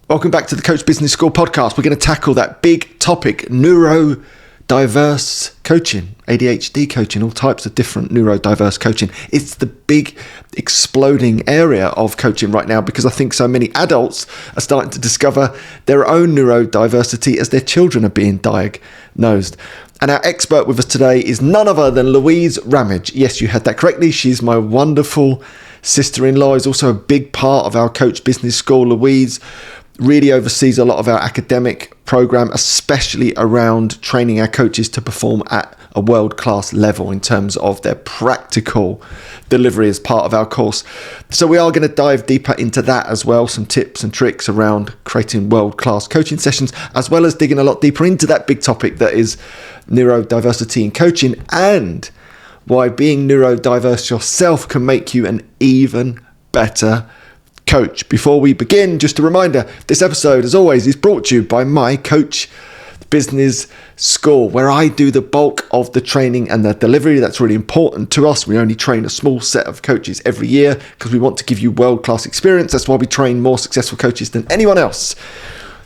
Welcome back to the Coach Business School podcast. We're going to tackle that big topic, neurodiverse coaching, ADHD coaching, all types of different neurodiverse coaching. It's the big exploding area of coaching right now because I think so many adults are starting to discover their own neurodiversity as their children are being diagnosed. And our expert with us today is none other than Louise Ramage. Yes, you heard that correctly. She's my wonderful sister-in-law. Is also a big part of our Coach Business School. Louise really oversees a lot of our academic program, especially around training our coaches to perform at a world-class level in terms of their practical delivery as part of our course. So we are going to dive deeper into that as well, some tips and tricks around creating world-class coaching sessions, as well as digging a lot deeper into that big topic that is neurodiversity in coaching and why being neurodiverse yourself can make you an even better coach. Before we begin, just a reminder, this episode, as always, is brought to you by my Coach Business School, where I do the bulk of the training and the delivery. That's really important to us. We only train a small set of coaches every year because we want to give you world-class experience. That's why we train more successful coaches than anyone else.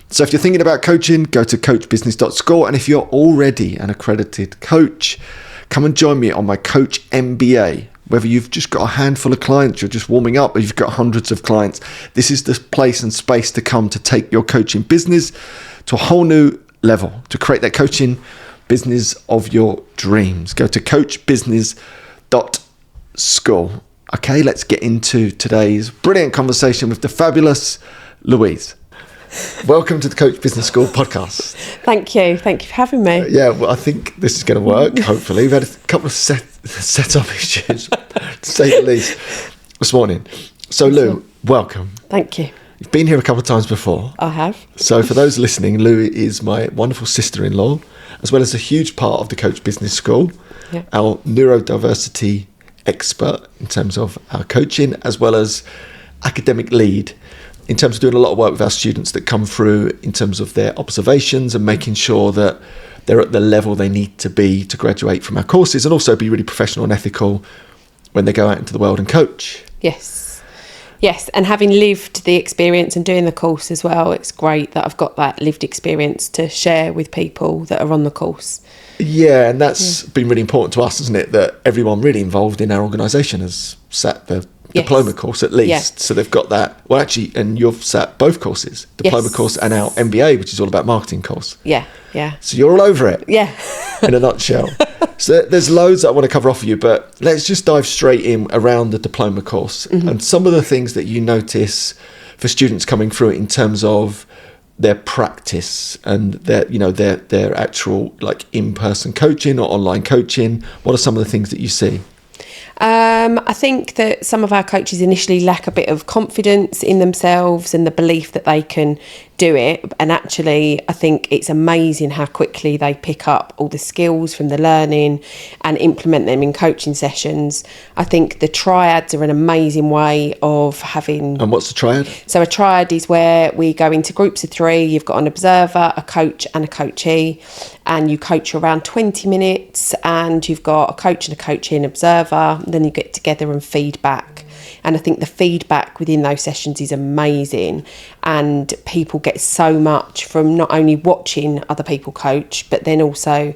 So if you're thinking about coaching, go to coachbusiness.school. And if you're already an accredited coach, come and join me on my Coach MBA. Whether you've just got a handful of clients, you're just warming up, or you've got hundreds of clients, this is the place and space to come to take your coaching business to a whole new level, to create that coaching business of your dreams. Go to coachbusiness.school. Okay, let's get into today's brilliant conversation with the fabulous Louise. Welcome to the Coach Business School podcast. Thank you. Thank you for having me. Yeah, well, I think this is going to work, hopefully. We've had a couple of set-up issues, to say the least, this morning. So, Lou, welcome. Thank you. You've been here a couple of times before. I have. So, for those listening, Lou is my wonderful sister-in-law, as well as a huge part of the Coach Business School, our neurodiversity expert in terms of our coaching, as well as academic lead in terms of doing a lot of work with our students that come through in terms of their observations and making sure that they're at the level they need to be to graduate from our courses and also be really professional and ethical when they go out into the world and coach. Yes, and having lived the experience and doing the course as well, it's great that I've got that lived experience to share with people that are on the course. Yeah, and that's been really important to us, isn't it? That everyone really involved in our organisation has sat the diploma course at least. Yeah. So they've got that. Well, actually, and you've sat both courses, diploma course and our MBA, which is all about marketing course. Yeah. So you're all over it. Yeah. In a nutshell. So there's loads that I want to cover off for you, but let's just dive straight in around the diploma course and some of the things that you notice for students coming through it in terms of their practice and their actual like in-person coaching or online coaching. What are some of the things that you see? I think that some of our coaches initially lack a bit of confidence in themselves and the belief that they can do it. And actually, I think it's amazing how quickly they pick up all the skills from the learning and implement them in coaching sessions. I think the triads are an amazing way of having... And what's the triad? So a triad is where we go into groups of 3. You've got an observer, a coach and a coachee, and you coach around 20 minutes and you've got a coach and a coachee and observer. Then you get together and feedback. And I think the feedback within those sessions is amazing. And people get so much from not only watching other people coach, but then also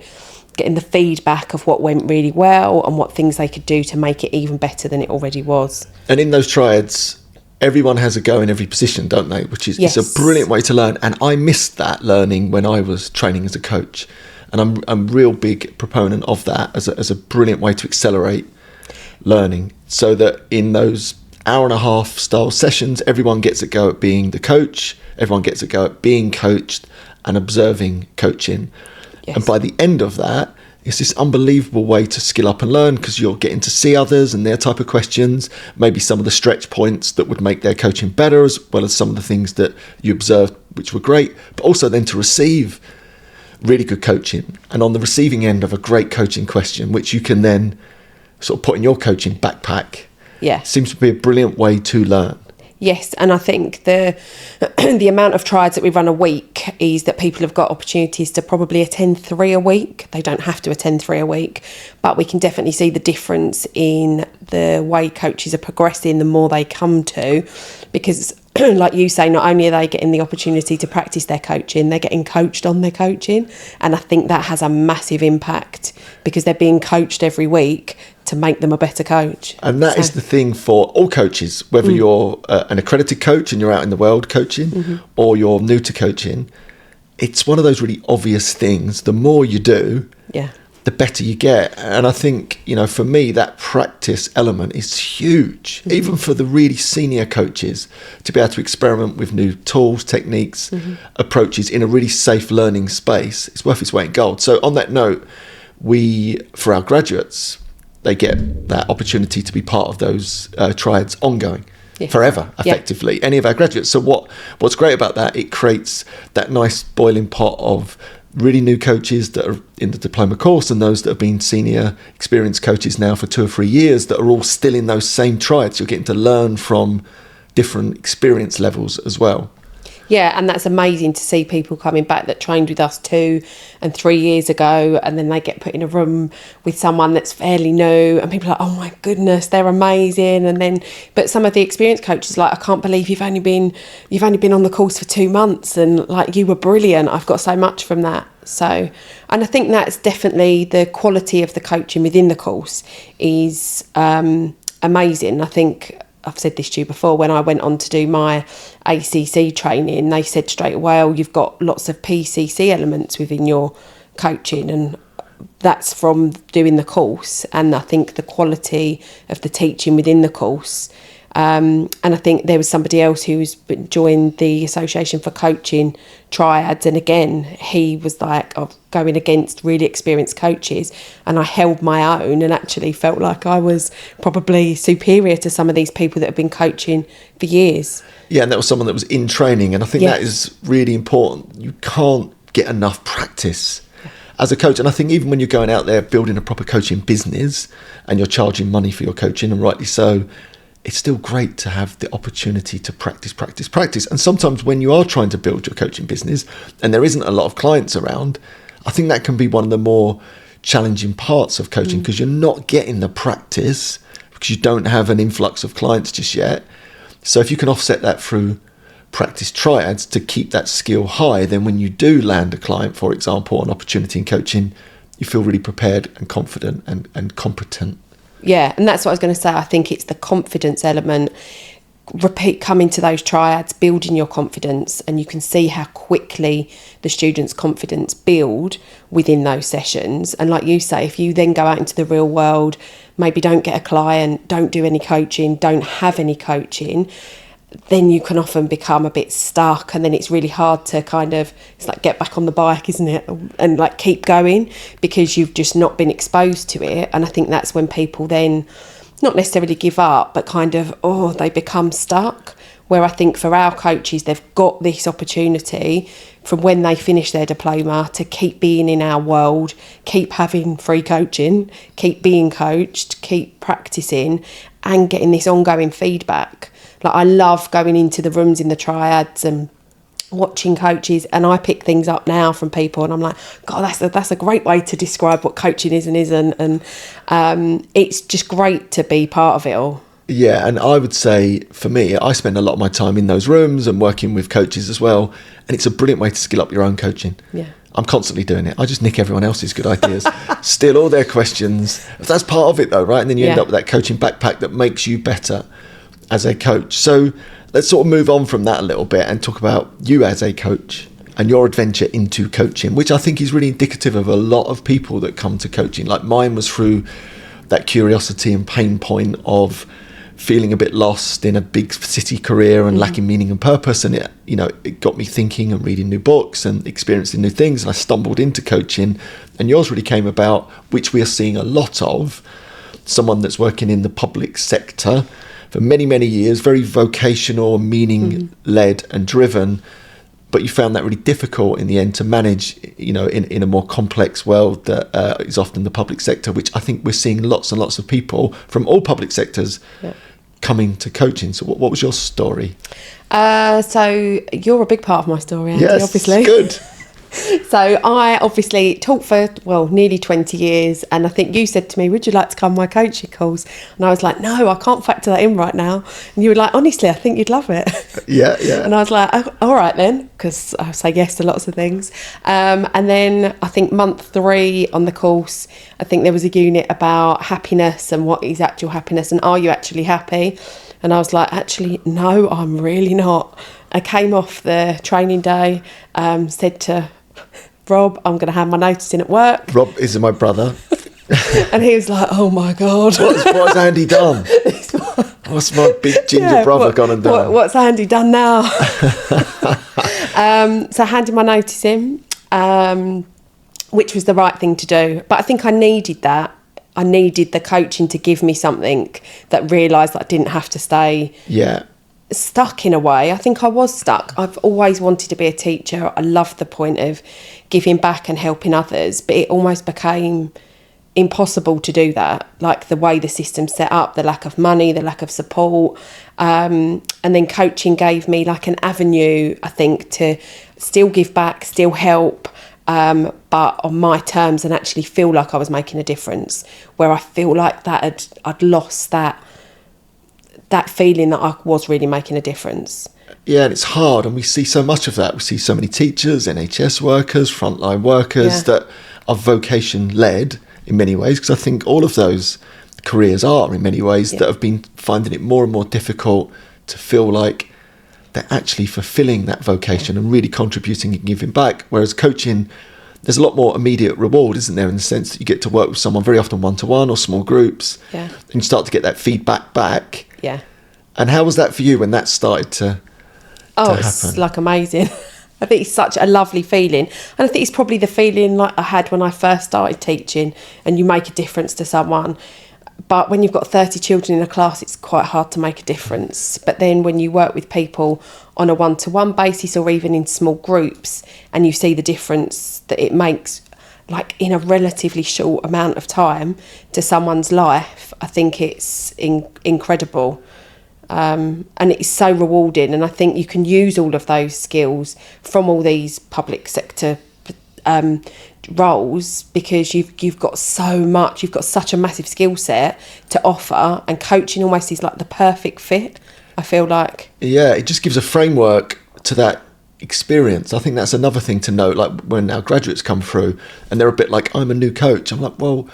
getting the feedback of what went really well and what things they could do to make it even better than it already was. And in those triads, everyone has a go in every position, don't they? Which is it's a brilliant way to learn. And I missed that learning when I was training as a coach. And I'm a real big proponent of that as a brilliant way to accelerate learning, so that in those hour and a half style sessions, everyone gets a go at being the coach, everyone gets a go at being coached and observing coaching. And by the end of that, it's this unbelievable way to skill up and learn because you're getting to see others and their type of questions, maybe some of the stretch points that would make their coaching better, as well as some of the things that you observed which were great, but also then to receive really good coaching. And on the receiving end of a great coaching question, which you can then sort of put in your coaching backpack, seems to be a brilliant way to learn. Yes, and I think the amount of triads that we run a week is that people have got opportunities to probably attend 3 a week. They don't have to attend 3 a week, but we can definitely see the difference in the way coaches are progressing the more they come to, because like you say, not only are they getting the opportunity to practice their coaching, they're getting coached on their coaching. And I think that has a massive impact because they're being coached every week to make them a better coach. And that is the thing for all coaches, whether you're an accredited coach and you're out in the world coaching or you're new to coaching. It's one of those really obvious things. The more you do, the better you get. And I think, for me, that practice element is huge, even for the really senior coaches, to be able to experiment with new tools, techniques, approaches in a really safe learning space. It's worth its weight in gold. So on that note, for our graduates, they get that opportunity to be part of those triads ongoing. Forever, effectively, any of our graduates. So what's great about that, it creates that nice boiling pot of really new coaches that are in the diploma course and those that have been senior experienced coaches now for 2 or 3 years that are all still in those same triads. You're getting to learn from different experience levels as well. Yeah, and that's amazing to see people coming back that trained with us 2 and 3 years ago, and then they get put in a room with someone that's fairly new, and people are like, oh my goodness, they're amazing. And then, but some of the experienced coaches are like, I can't believe you've only been on the course for 2 months, and like, you were brilliant. I've got so much from that. So, and I think that's definitely the quality of the coaching within the course is amazing. I think I've said this to you before, when I went on to do my ACC training, they said straight away, oh, you've got lots of PCC elements within your coaching, and that's from doing the course. And I think the quality of the teaching within the course, and I think there was somebody else who's joined the Association for Coaching Triads, and again, he was like, going against really experienced coaches, and I held my own and actually felt like I was probably superior to some of these people that have been coaching for years. Yeah, and that was someone that was in training, and I think that is really important. You can't get enough practice as a coach, and I think even when you're going out there building a proper coaching business and you're charging money for your coaching, and rightly so, it's still great to have the opportunity to practice. And sometimes when you are trying to build your coaching business and there isn't a lot of clients around, I think that can be one of the more challenging parts of coaching, because you're not getting the practice because you don't have an influx of clients just yet. So if you can offset that through practice triads to keep that skill high, then when you do land a client, for example, an opportunity in coaching, you feel really prepared and confident and competent. Yeah, and that's what I was going to say. I think it's the confidence element. Coming to those triads, building your confidence, and you can see how quickly the students' confidence build within those sessions. And like you say, if you then go out into the real world, maybe don't get a client, don't do any coaching, don't have any coaching, then you can often become a bit stuck, and then it's really hard to it's like get back on the bike, isn't it? And like keep going, because you've just not been exposed to it. And I think that's when people then not necessarily give up, but they become stuck. Where I think for our coaches, they've got this opportunity from when they finish their diploma to keep being in our world, keep having free coaching, keep being coached, keep practicing, and getting this ongoing feedback. Like, I love going into the rooms in the triads and watching coaches, and I pick things up now from people, and I'm like, God, that's a great way to describe what coaching is and isn't. And it's just great to be part of it all. Yeah, and I would say for me, I spend a lot of my time in those rooms and working with coaches as well, and it's a brilliant way to skill up your own coaching. Yeah. I'm constantly doing it. I just nick everyone else's good ideas, steal all their questions. That's part of it though, right? And then you end up with that coaching backpack that makes you better as a coach. So let's sort of move on from that a little bit and talk about you as a coach and your adventure into coaching, which I think is really indicative of a lot of people that come to coaching. Like, mine was through that curiosity and pain point of feeling a bit lost in a big city career and lacking meaning and purpose. And it got me thinking and reading new books and experiencing new things. And I stumbled into coaching, and yours really came about, which we are seeing a lot of, someone that's working in the public sector for many, many years, very vocational, meaning-led and driven, but you found that really difficult in the end to manage, in a more complex world that is often the public sector, which I think we're seeing lots and lots of people from all public sectors coming to coaching. So what was your story? So you're a big part of my story, Andy, yes, obviously. Good. So I obviously taught for, nearly 20 years. And I think you said to me, would you like to come my coaching calls? And I was like, no, I can't factor that in right now. And you were like, honestly, I think you'd love it. Yeah. And I was like, oh, all right then, because I say yes to lots of things. And then I think month 3 on the course, I think there was a unit about happiness and what is actual happiness and are you actually happy? And I was like, actually, no, I'm really not. I came off the training day, said to Rob, I'm going to hand my notice in at work. Rob is my brother. And he was like, oh my God. What's Andy done? What's my big ginger brother gone and done? What's Andy done now? So I handed my notice in, which was the right thing to do. But I think I needed that. I needed the coaching to give me something that realised that I didn't have to stay stuck in a way. I think I was stuck. I've always wanted to be a teacher. I loved the point of giving back and helping others, but it almost became impossible to do that. Like the way the system's set up, the lack of money, the lack of support. And then coaching gave me like an avenue, I think, to still give back, still help, but on my terms and actually feel like I was making a difference, where I feel like that I'd lost that feeling that I was really making a difference. Yeah, and it's hard, and we see so much of that. We see so many teachers, NHS workers, frontline workers that are vocation-led in many ways, because I think all of those careers are in many ways that have been finding it more and more difficult to feel like they're actually fulfilling that vocation and really contributing and giving back. Whereas coaching, there's a lot more immediate reward, isn't there, in the sense that you get to work with someone very often one-to-one or small groups, and you start to get that feedback back. Yeah. And how was that for you when that started to happen? It's like amazing. I think it's such a lovely feeling. And I think it's probably the feeling like I had when I first started teaching, and you make a difference to someone. But when you've got 30 children in a class, it's quite hard to make a difference. But then when you work with people on a one-to-one basis or even in small groups, and you see the difference that it makes, like in a relatively short amount of time to someone's life, I think it's incredible. And it's so rewarding. And I think you can use all of those skills from all these public sector roles, because you've got so much, you've got such a massive skill set to offer, and coaching almost is like the perfect fit, I feel like. Yeah, it just gives a framework to that experience. I think that's another thing to note, like when our graduates come through and they're a bit like, I'm a new coach. I'm like, well,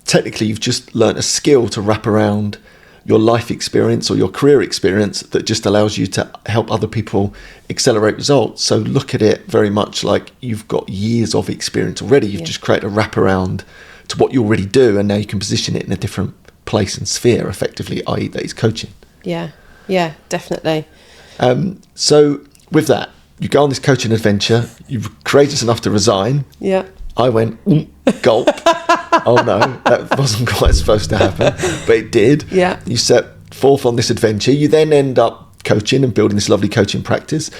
technically you've just learnt a skill to wrap around your life experience or your career experience that just allows you to help other people accelerate results. So look at it very much like you've got years of experience already. You've just created a wraparound to what you already do, and now you can position it in a different place and sphere effectively, i.e. that is coaching. Yeah, definitely. So with that, you go on this coaching adventure, you're courageous enough to resign. Yeah. I went, gulp. Oh no, that wasn't quite supposed to happen, but it did. Yeah. You set forth on this adventure. You then end up coaching and building this lovely coaching practice,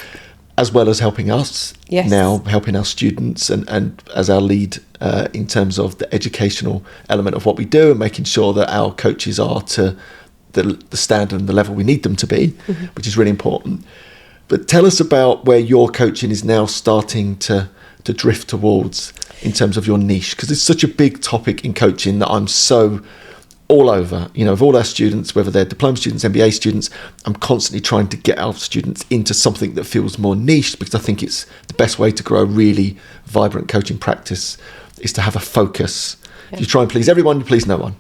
as well as helping us. Yes. Now helping our students and as our lead in terms of the educational element of what we do, and making sure that our coaches are to the standard and the level we need them to be, which is really important. But tell us about where your coaching is now starting to drift towards in terms of your niche, because it's such a big topic in coaching that I'm so all over, of all our students, whether they're diploma students, MBA students, I'm constantly trying to get our students into something that feels more niche, because I think it's the best way to grow a really vibrant coaching practice is to have a focus. If you try and please everyone, you please no one.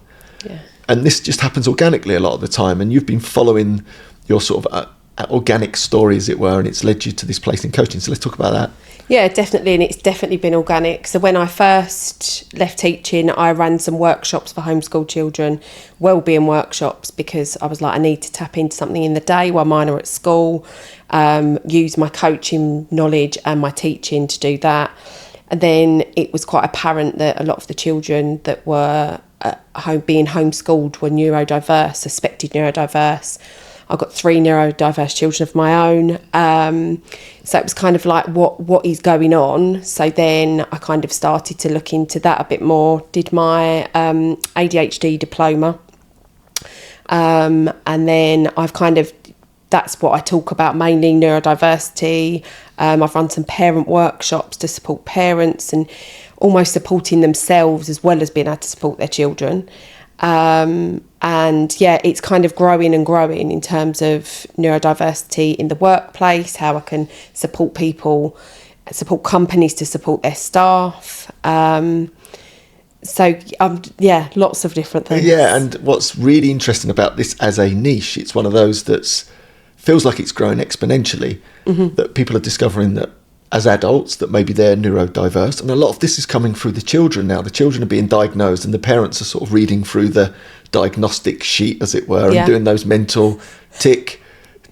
Yeah. And this just happens organically a lot of the time, and you've been following your sort of organic story, as it were, and it's led you to this place in coaching. So let's talk about that. Yeah, definitely. And it's definitely been organic. So when I first left teaching, I ran some workshops for homeschool children, wellbeing workshops, because I was like, I need to tap into something in the day while mine are at school, use my coaching knowledge and my teaching to do that. And then it was quite apparent that a lot of the children that were being homeschooled were neurodiverse, suspected neurodiverse. I've got 3 neurodiverse children of my own. So it was kind of like, what is going on? So then I kind of started to look into that a bit more, did my ADHD diploma. And then I've kind of that's what I talk about mainly, neurodiversity. I've run some parent workshops to support parents and almost supporting themselves as well as being able to support their children. And yeah, it's kind of growing and growing in terms of neurodiversity in the workplace, how I can support people, support companies to support their staff. Yeah, lots of different things. Yeah, and what's really interesting about this as a niche, it's one of those that's feels like it's growing exponentially, that people are discovering that as adults that maybe they're neurodiverse, and a lot of this is coming through the children now. The children are being diagnosed and the parents are sort of reading through the diagnostic sheet, as it were, and doing those mental tick,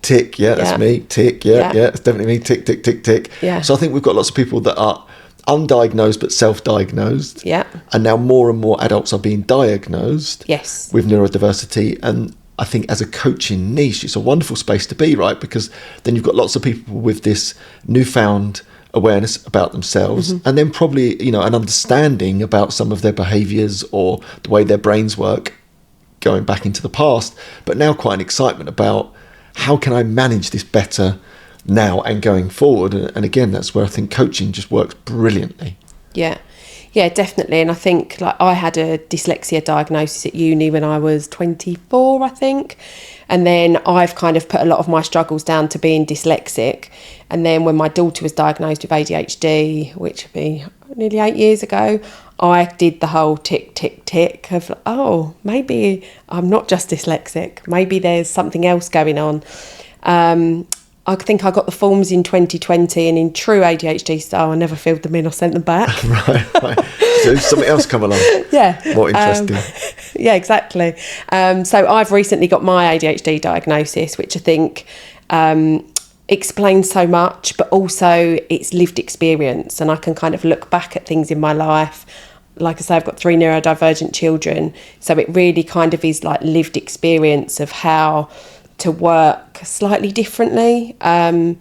that's me, tick, it's definitely me, tick, tick, tick, tick. So I think we've got lots of people that are undiagnosed but self-diagnosed, and now more and more adults are being diagnosed with neurodiversity. And I think as a coaching niche, it's a wonderful space to be, right? Because then you've got lots of people with this newfound awareness about themselves, and then probably, you know, an understanding about some of their behaviours or the way their brains work going back into the past, but now quite an excitement about how can I manage this better now and going forward. And again, that's where I think coaching just works brilliantly. Yeah, definitely. And I think, like, I had a dyslexia diagnosis at uni when I was 24, I think. And then I've kind of put a lot of my struggles down to being dyslexic. And then when my daughter was diagnosed with ADHD, which would be nearly 8 years ago, I did the whole tick, tick, tick of, oh, maybe I'm not just dyslexic. Maybe there's something else going on. I think I got the forms in 2020, and in true ADHD style, I never filled them in or sent them back. right. So something else come along. More interesting. Yeah, exactly. So I've recently got my ADHD diagnosis, which I think explains so much, but also it's lived experience, and I can kind of look back at things in my life. Like I say, I've got 3 neurodivergent children, so it really kind of is like lived experience of how to work slightly differently, and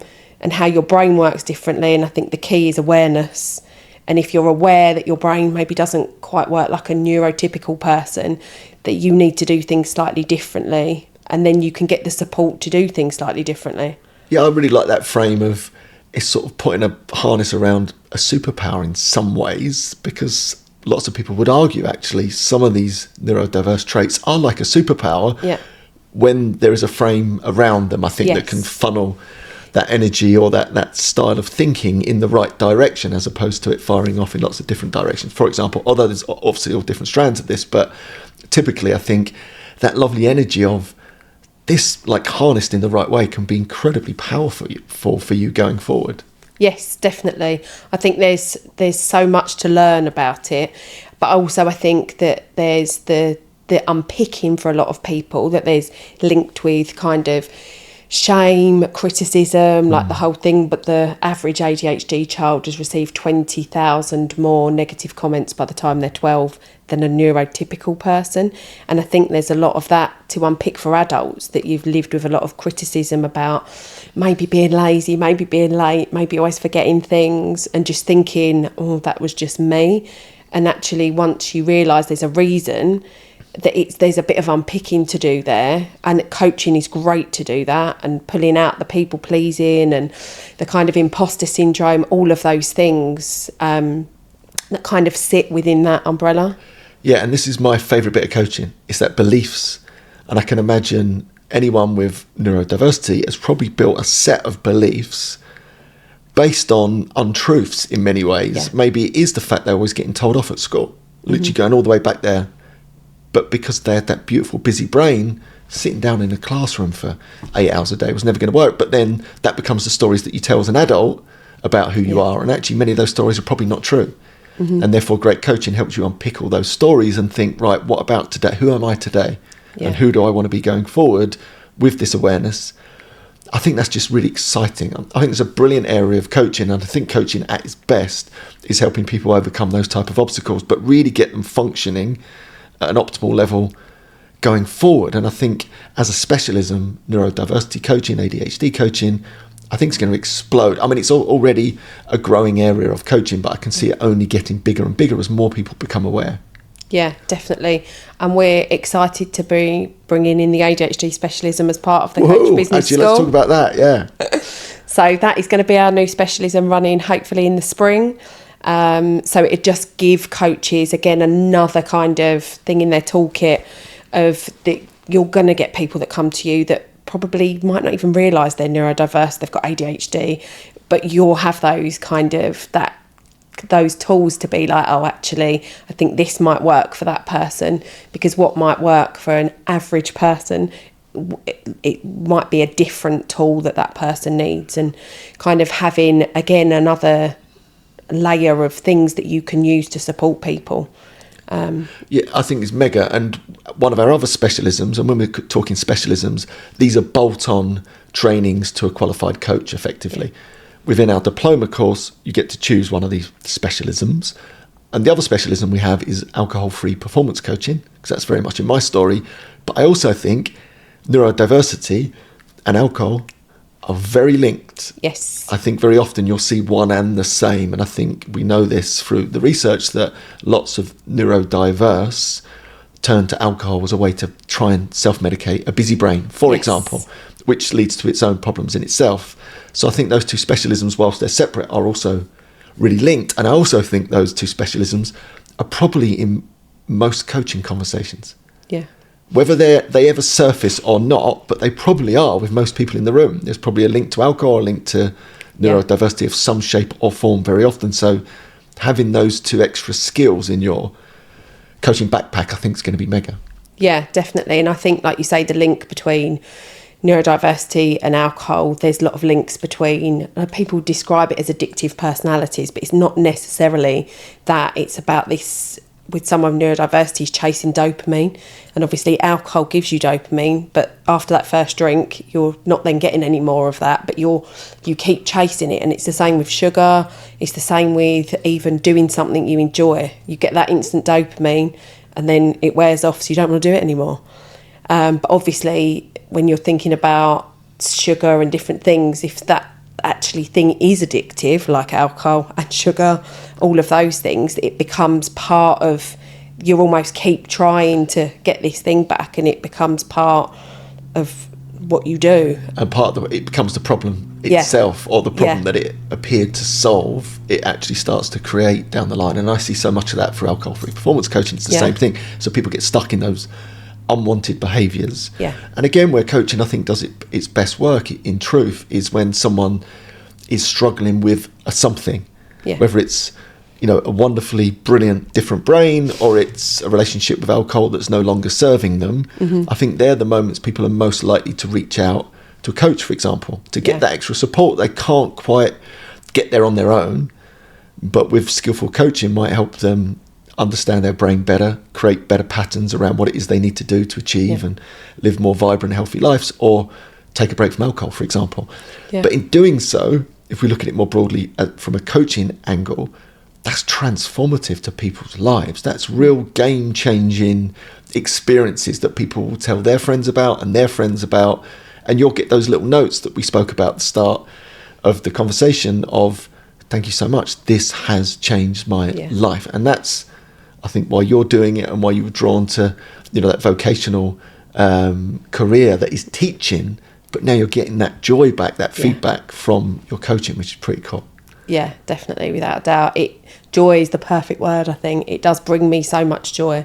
how your brain works differently. And I think the key is awareness. And if you're aware that your brain maybe doesn't quite work like a neurotypical person, that you need to do things slightly differently, and then you can get the support to do things slightly differently. Yeah, I really like that frame of, it's sort of putting a harness around a superpower in some ways, because lots of people would argue actually some of these neurodiverse traits are like a superpower when there is a frame around them, I think, that can funnel that energy or that style of thinking in the right direction, as opposed to it firing off in lots of different directions. For example, although there's obviously all different strands of this, but typically I think that lovely energy of this, like harnessed in the right way, can be incredibly powerful for you going forward. Yes, definitely. I think there's so much to learn about it, but also I think that there's the unpicking for a lot of people, that there's linked with kind of shame, criticism, like the whole thing. But the average ADHD child has received 20,000 more negative comments by the time they're 12 than a neurotypical person. And I think there's a lot of that to unpick for adults, that you've lived with a lot of criticism about maybe being lazy, maybe being late, maybe always forgetting things, and just thinking, oh, that was just me. And actually, once you realise there's a reason, that there's a bit of unpicking to do there, and coaching is great to do that, and pulling out the people pleasing and the kind of imposter syndrome, all of those things that kind of sit within that umbrella. Yeah, and this is my favourite bit of coaching, it's that beliefs. And I can imagine anyone with neurodiversity has probably built a set of beliefs based on untruths in many ways. Maybe it is the fact they're always getting told off at school, literally going all the way back there. But because they had that beautiful busy brain, sitting down in a classroom for 8 hours a day was never going to work. But then that becomes the stories that you tell as an adult about who you are. And actually many of those stories are probably not true. And therefore great coaching helps you unpick all those stories and think, right, what about today? Who am I today? And who do I want to be going forward with this awareness? I think that's just really exciting. I think it's a brilliant area of coaching. And I think coaching at its best is helping people overcome those type of obstacles, but really get them functioning at an optimal level going forward. And I think as a specialism, neurodiversity coaching, ADHD coaching, I think it's going to explode. I mean, it's already a growing area of coaching, but I can see it only getting bigger and bigger as more people become aware. Yeah, definitely. And we're excited to be bringing in the ADHD specialism as part of the Coach Business actually, School. let's talk about that, yeah. So that is going to be our new specialism running hopefully in the spring. So it just give coaches, again, another kind of thing in their toolkit of that you're going to get people that come to you that probably might not even realise they're neurodiverse, they've got ADHD, but you'll have those kind of those tools to be like, oh, actually, I think this might work for that person, because what might work for an average person, it might be a different tool that person needs, and kind of having, again, another layer of things that you can use to support people. Yeah, I think it's mega. And one of our other specialisms, and when we're talking specialisms, these are bolt-on trainings to a qualified coach effectively. Yeah. Within our diploma course, you get to choose one of these specialisms. And the other specialism we have is alcohol-free performance coaching, because that's very much in my story. But I also think neurodiversity and alcohol are very linked. Yes. I think very often you'll see one and the same. And I think we know this through the research that lots of neurodiverse turn to alcohol as a way to try and self-medicate a busy brain, for example, which leads to its own problems in itself. So I think those two specialisms, whilst they're separate, are also really linked. And I also think those two specialisms are probably in most coaching conversations. Yeah. Whether they ever surface or not, but they probably are with most people in the room. There's probably a link to alcohol, a link to neurodiversity of some shape or form very often. So having those two extra skills in your coaching backpack, I think, is going to be mega. Yeah, definitely. And I think, like you say, the link between neurodiversity and alcohol, there's a lot of links between, people describe it as addictive personalities, but it's not necessarily that. It's about this, with someone with neurodiversity, is chasing dopamine. And obviously alcohol gives you dopamine, but after that first drink, you're not then getting any more of that, but you keep chasing it. And it's the same with sugar. It's the same with even doing something you enjoy. You get that instant dopamine and then it wears off, so you don't want to do it anymore. But obviously, when you're thinking about sugar and different things, if that actually thing is addictive, like alcohol and sugar, all of those things, it becomes part of, you almost keep trying to get this thing back, and it becomes part of what you do. And part of it becomes the problem itself, or the problem that it appeared to solve, it actually starts to create down the line. And I see so much of that for alcohol-free performance coaching. It's the same thing. So people get stuck in those unwanted behaviours. Yeah. And again, where coaching, I think, does its best work, in truth, is when someone is struggling with a something, whether it's, a wonderfully brilliant different brain, or it's a relationship with alcohol that's no longer serving them. Mm-hmm. I think they're the moments people are most likely to reach out to a coach, for example, to get that extra support. They can't quite get there on their own, but with skillful coaching might help them understand their brain better, create better patterns around what it is they need to do to achieve and live more vibrant, healthy lives, or take a break from alcohol, for example. Yeah. But in doing so, if we look at it more broadly from a coaching angle, that's transformative to people's lives. That's real game-changing experiences that people will tell their friends about and their friends about. And you'll get those little notes that we spoke about at the start of the conversation of, thank you so much, this has changed my life. And that's, I think, why you're doing it and why you were drawn to, that vocational career that is teaching, but now you're getting that joy back, that feedback from your coaching, which is pretty cool. Yeah, definitely, without a doubt. Joy is the perfect word, I think. It does bring me so much joy.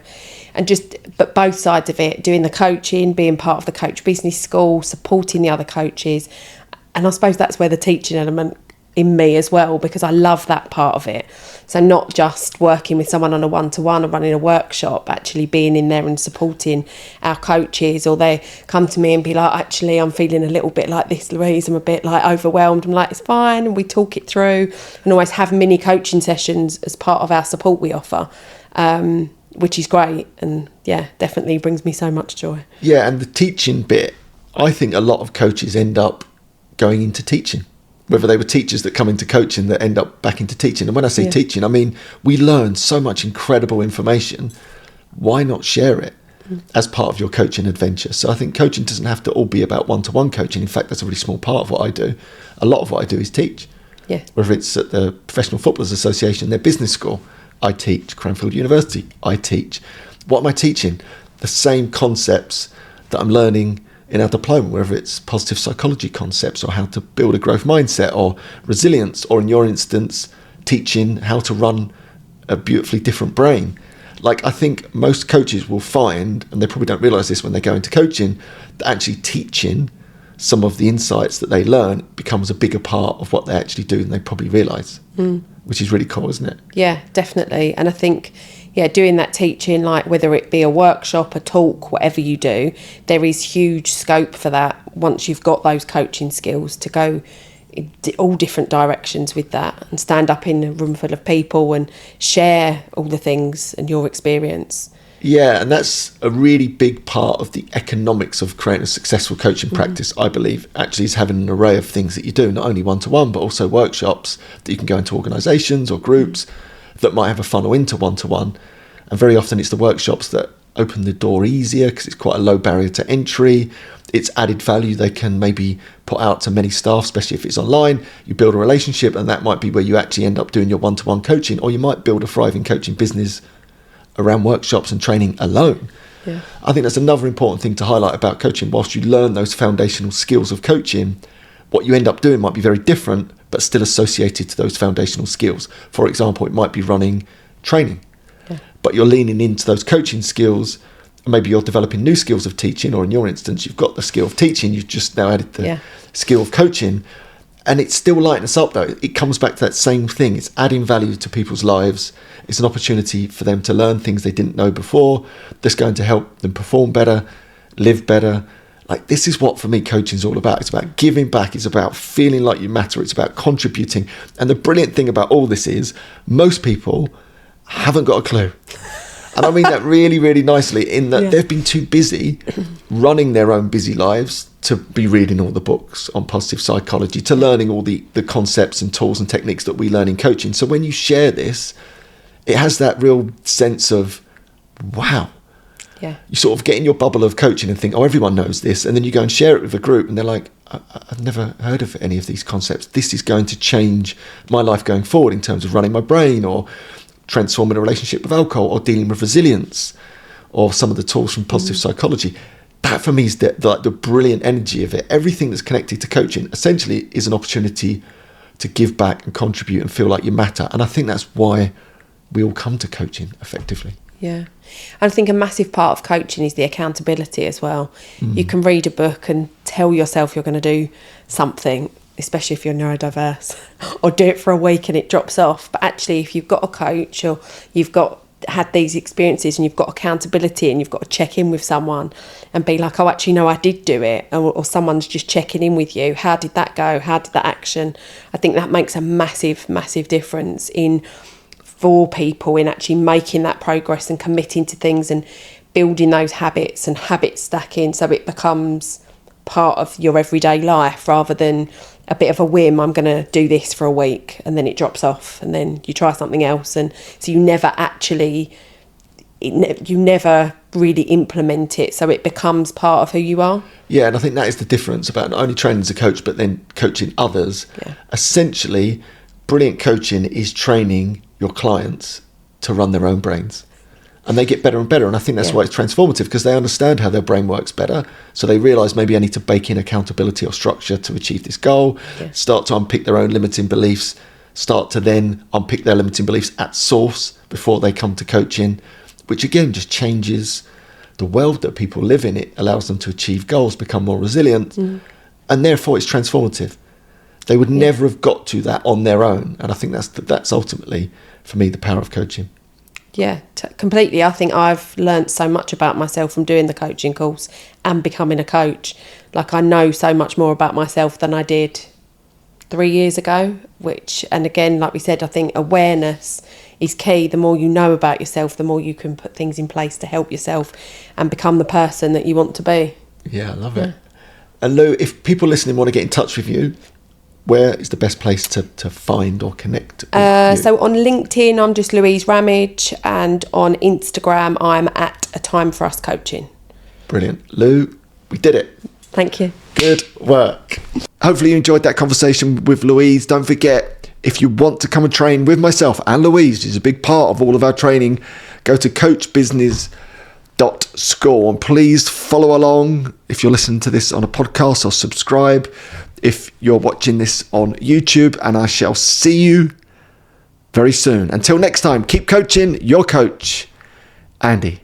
But both sides of it, doing the coaching, being part of the Coach Business School, supporting the other coaches. And I suppose that's where the teaching element in me as well, because I love that part of it. So not just working with someone on a one-to-one or running a workshop, actually being in there and supporting our coaches, or they come to me and be like, actually, I'm feeling a little bit like this, Louise, I'm a bit like overwhelmed. I'm like, it's fine. And we talk it through and always have mini coaching sessions as part of our support we offer, which is great. And definitely brings me so much joy. Yeah, and the teaching bit, I think a lot of coaches end up going into teaching. Whether they were teachers that come into coaching that end up back into teaching. And when I say teaching, I mean, we learn so much incredible information. Why not share it as part of your coaching adventure? So I think coaching doesn't have to all be about one-to-one coaching. In fact, that's a really small part of what I do. A lot of what I do is teach. Yeah. Whether it's at the Professional Footballers Association, their business school, I teach Cranfield University. I teach. What am I teaching? The same concepts that I'm learning in our diploma, whether it's positive psychology concepts or how to build a growth mindset or resilience, or in your instance, teaching how to run a beautifully different brain. Like, I think most coaches will find, and they probably don't realise this when they go into coaching, that actually teaching some of the insights that they learn becomes a bigger part of what they actually do than they probably realise, which is really cool, isn't it? Yeah, definitely. And I think, doing that teaching, like whether it be a workshop, a talk, whatever you do, there is huge scope for that once you've got those coaching skills to go in all different directions with that and stand up in a room full of people and share all the things and your experience. Yeah, and that's a really big part of the economics of creating a successful coaching practice, I believe, actually is having an array of things that you do, not only one-to-one, but also workshops that you can go into organisations or groups that might have a funnel into one-to-one. And very often it's the workshops that open the door easier because it's quite a low barrier to entry. It's added value they can maybe put out to many staff, especially if it's online. You build a relationship, and that might be where you actually end up doing your one-to-one coaching, or you might build a thriving coaching business around workshops and training alone. Yeah. I think that's another important thing to highlight about coaching. Whilst you learn those foundational skills of coaching, what you end up doing might be very different, but still associated to those foundational skills. For example, it might be running training, but you're leaning into those coaching skills, and maybe you're developing new skills of teaching, or in your instance, you've got the skill of teaching, you've just now added the skill of coaching, and it's still lighting us up though. It comes back to that same thing. It's adding value to people's lives. It's an opportunity for them to learn things they didn't know before. That's going to help them perform better, live better. Like, this is what, for me, coaching is all about. It's about giving back. It's about feeling like you matter. It's about contributing. And the brilliant thing about all this is most people haven't got a clue. And I mean that really, really nicely, in that they've been too busy running their own busy lives to be reading all the books on positive psychology, to learning all the concepts and tools and techniques that we learn in coaching. So when you share this, it has that real sense of, wow. Yeah. You sort of get in your bubble of coaching and think, oh, everyone knows this. And then you go and share it with a group and they're like, I've never heard of any of these concepts. This is going to change my life going forward in terms of running my brain, or transforming a relationship with alcohol, or dealing with resilience, or some of the tools from positive psychology. That for me is the brilliant energy of it. Everything that's connected to coaching essentially is an opportunity to give back and contribute and feel like you matter. And I think that's why we all come to coaching effectively. Yeah. I think a massive part of coaching is the accountability as well. You can read a book and tell yourself you're going to do something, especially if you're neurodiverse, or do it for a week and it drops off. But actually, if you've got a coach, or you've had these experiences and you've got accountability, and you've got to check in with someone and be like, oh, actually, no, I did do it. Or someone's just checking in with you. How did that go? How did that action? I think that makes a massive, massive difference for people in actually making that progress and committing to things and building those habits and habit stacking, so it becomes part of your everyday life rather than a bit of a whim. I'm going to do this for a week and then it drops off, and then you try something else, and so you never really implement it, so it becomes part of who you are. Yeah, and I think that is the difference about not only training as a coach but then coaching others. Essentially, brilliant coaching is training your clients to run their own brains, and they get better and better. And I think that's why it's transformative, because they understand how their brain works better. So they realise, maybe I need to bake in accountability or structure to achieve this goal, start to unpick their own limiting beliefs, start to then unpick their limiting beliefs at source before they come to coaching, which again just changes the world that people live in. It allows them to achieve goals, become more resilient, and therefore it's transformative. They would never have got to that on their own. And I think that's ultimately, for me, the power of coaching. Yeah, completely. I think I've learnt so much about myself from doing the coaching course and becoming a coach. Like, I know so much more about myself than I did 3 years ago, and again, like we said, I think awareness is key. The more you know about yourself, the more you can put things in place to help yourself and become the person that you want to be. Yeah, I love it. And Lou, if people listening want to get in touch with you, where is the best place to find or connect with you? So on LinkedIn, I'm just Louise Ramage, and on Instagram, I'm at A Time For Us Coaching. Brilliant. Lou, we did it. Thank you. Good work. hopefully you enjoyed that conversation with Louise. Don't forget, if you want to come and train with myself and Louise, who's a big part of all of our training, go to coachbusiness.school, and please follow along if you're listening to this on a podcast, or subscribe if you're watching this on YouTube, and I shall see you very soon. Until next time, keep coaching. Your coach, Andy.